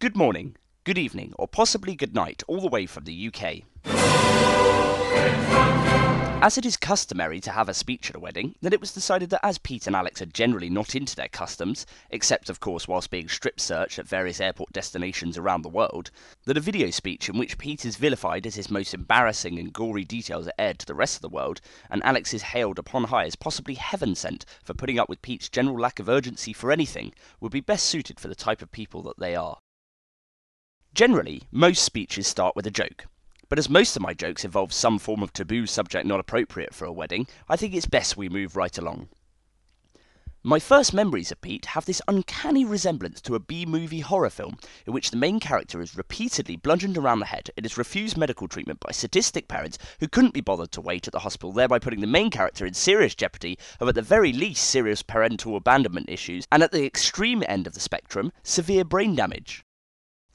Good morning, good evening, or possibly good night, all the way from the UK. As it is customary to have a speech at a wedding, then it was decided that as Pete and Alex are generally not into their customs, except of course whilst being strip searched at various airport destinations around the world, that a video speech in which Pete is vilified as his most embarrassing and gory details are aired to the rest of the world, and Alex is hailed upon high as possibly heaven sent for putting up with Pete's general lack of urgency for anything, would be best suited for the type of people that they are. Generally, most speeches start with a joke. But as most of my jokes involve some form of taboo subject not appropriate for a wedding, I think it's best we move right along. My first memories of Pete have this uncanny resemblance to a B-movie horror film in which the main character is repeatedly bludgeoned around the head and is refused medical treatment by sadistic parents who couldn't be bothered to wait at the hospital, thereby putting the main character in serious jeopardy of at the very least serious parental abandonment issues, and at the extreme end of the spectrum, severe brain damage.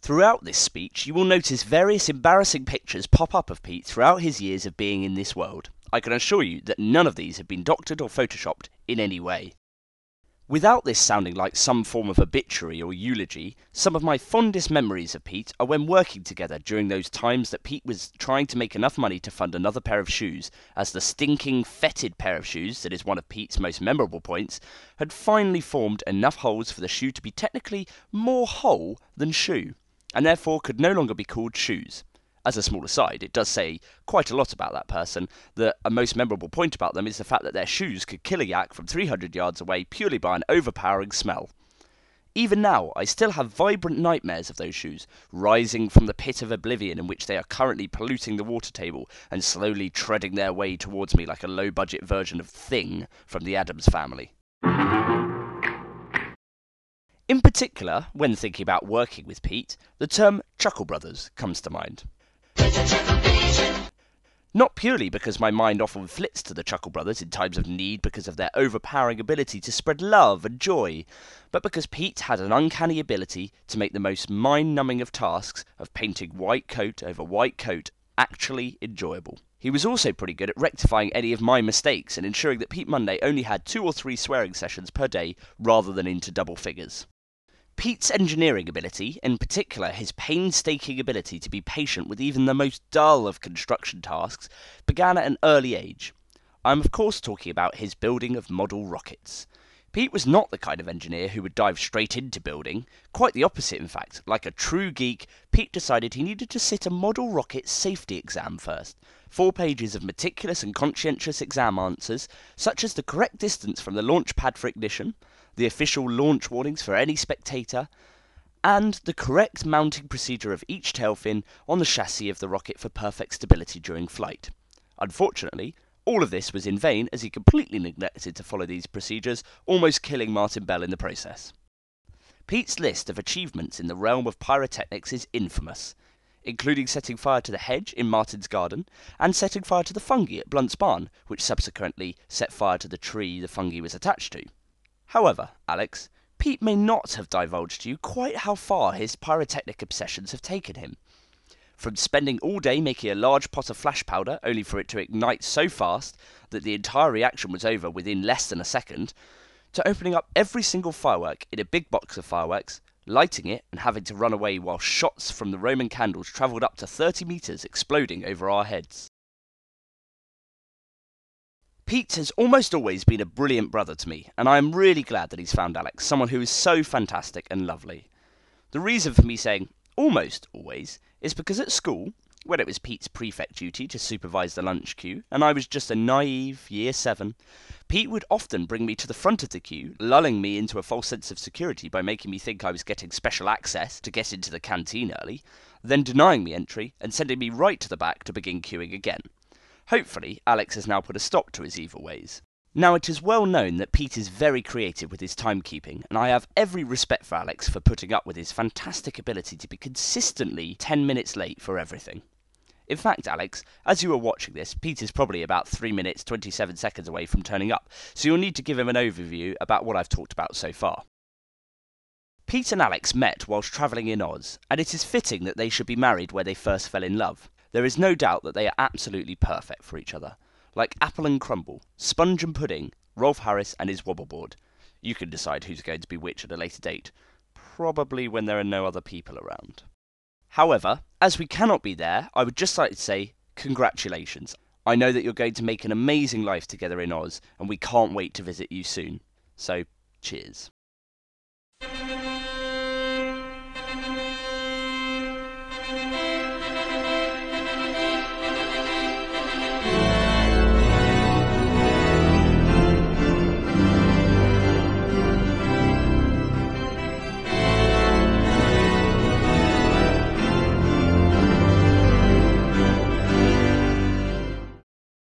Throughout this speech, you will notice various embarrassing pictures pop up of Pete throughout his years of being in this world. I can assure you that none of these have been doctored or photoshopped in any way. Without this sounding like some form of obituary or eulogy, some of my fondest memories of Pete are when working together during those times that Pete was trying to make enough money to fund another pair of shoes, as the stinking, fetid pair of shoes that is one of Pete's most memorable points had finally formed enough holes for the shoe to be technically more hole than shoe, and therefore could no longer be called shoes. As a small aside, it does say quite a lot about that person, that a most memorable point about them is the fact that their shoes could kill a yak from 300 yards away purely by an overpowering smell. Even now, I still have vibrant nightmares of those shoes, rising from the pit of oblivion in which they are currently polluting the water table and slowly treading their way towards me like a low-budget version of Thing from the Addams Family. In particular, when thinking about working with Pete, the term Chuckle Brothers comes to mind. Not purely because my mind often flits to the Chuckle Brothers in times of need because of their overpowering ability to spread love and joy, but because Pete had an uncanny ability to make the most mind-numbing of tasks of painting white coat over white coat actually enjoyable. He was also pretty good at rectifying any of my mistakes and ensuring that Pete Monday only had 2 or 3 swearing sessions per day rather than into double figures. Pete's engineering ability, in particular his painstaking ability to be patient with even the most dull of construction tasks, began at an early age. I am of course talking about his building of model rockets. Pete was not the kind of engineer who would dive straight into building, quite the opposite in fact. Like a true geek, Pete decided he needed to sit a model rocket safety exam first. 4 pages of meticulous and conscientious exam answers, such as the correct distance from the launch pad for ignition, the official launch warnings for any spectator, and the correct mounting procedure of each tail fin on the chassis of the rocket for perfect stability during flight. Unfortunately, all of this was in vain as he completely neglected to follow these procedures, almost killing Martin Bell in the process. Pete's list of achievements in the realm of pyrotechnics is infamous, including setting fire to the hedge in Martin's garden, and setting fire to the fungi at Blunt's barn, which subsequently set fire to the tree the fungi was attached to. However, Alex, Pete may not have divulged to you quite how far his pyrotechnic obsessions have taken him. From spending all day making a large pot of flash powder only for it to ignite so fast that the entire reaction was over within less than a second, to opening up every single firework in a big box of fireworks, lighting it and having to run away while shots from the Roman candles travelled up to 30 metres exploding over our heads. Pete has almost always been a brilliant brother to me, and I am really glad that he's found Alex, someone who is so fantastic and lovely. The reason for me saying almost always is because at school, when it was Pete's prefect duty to supervise the lunch queue, and I was just a naive Year 7, Pete would often bring me to the front of the queue, lulling me into a false sense of security by making me think I was getting special access to get into the canteen early, then denying me entry and sending me right to the back to begin queuing again. Hopefully, Alex has now put a stop to his evil ways. Now, it is well known that Pete is very creative with his timekeeping, and I have every respect for Alex for putting up with his fantastic ability to be consistently 10 minutes late for everything. In fact, Alex, as you are watching this, Pete is probably about 3 minutes 27 seconds away from turning up, so you'll need to give him an overview about what I've talked about so far. Pete and Alex met whilst travelling in Oz, and it is fitting that they should be married where they first fell in love. There is no doubt that they are absolutely perfect for each other. Like apple and crumble, sponge and pudding, Rolf Harris and his wobbleboard. You can decide who's going to be which at a later date. probably when there are no other people around. However, as we cannot be there, I would just like to say congratulations. I know that you're going to make an amazing life together in Oz, and we can't wait to visit you soon. So, cheers.